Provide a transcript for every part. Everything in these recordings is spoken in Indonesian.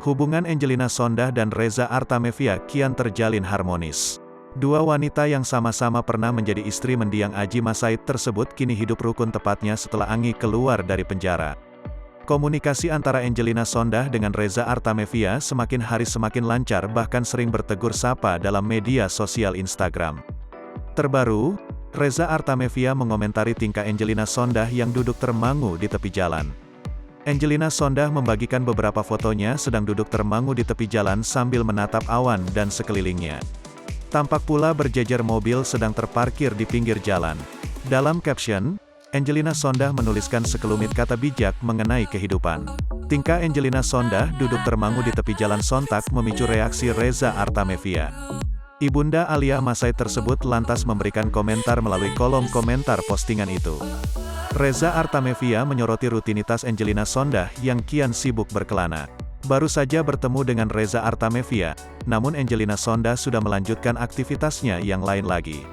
Hubungan Angelina Sondakh dan Reza Artamevia kian terjalin harmonis. Dua wanita yang sama-sama pernah menjadi istri mendiang Adjie Massaid tersebut kini hidup rukun tepatnya setelah Anggi keluar dari penjara. Komunikasi antara Angelina Sondakh dengan Reza Artamevia semakin hari semakin lancar, bahkan sering bertegur sapa dalam media sosial Instagram. Terbaru, Reza Artamevia mengomentari tingkah Angelina Sondakh yang duduk termangu di tepi jalan. Angelina Sondakh membagikan beberapa fotonya sedang duduk termangu di tepi jalan sambil menatap awan dan sekelilingnya. Tampak pula berjejer mobil sedang terparkir di pinggir jalan. Dalam caption, Angelina Sondakh menuliskan sekelumit kata bijak mengenai kehidupan. Tingkah Angelina Sondakh duduk termangu di tepi jalan sontak memicu reaksi Reza Artamevia. Ibunda Alia Massaid tersebut lantas memberikan komentar melalui kolom komentar postingan itu. Reza Artamevia menyoroti rutinitas Angelina Sondakh yang kian sibuk berkelana. Baru saja bertemu dengan Reza Artamevia, namun Angelina Sondakh sudah melanjutkan aktivitasnya yang lain lagi.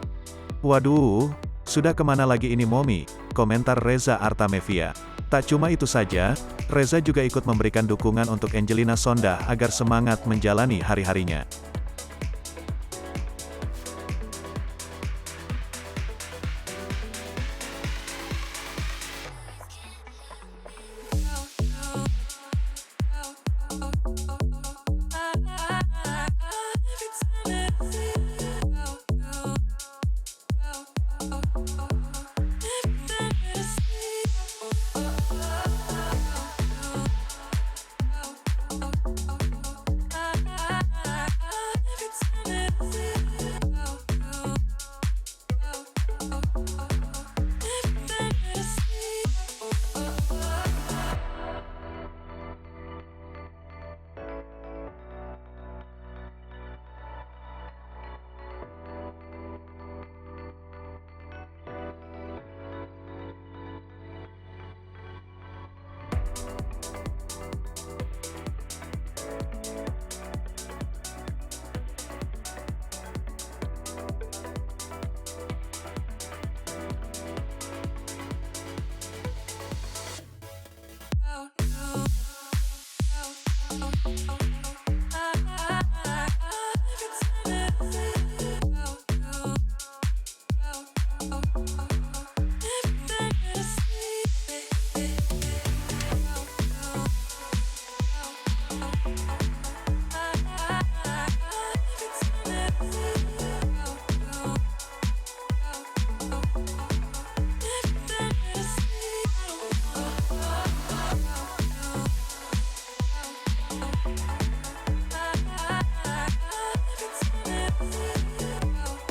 "Waduh, sudah kemana lagi ini Momi?" komentar Reza Artamevia. Tak cuma itu saja, Reza juga ikut memberikan dukungan untuk Angelina Sondakh agar semangat menjalani hari-harinya.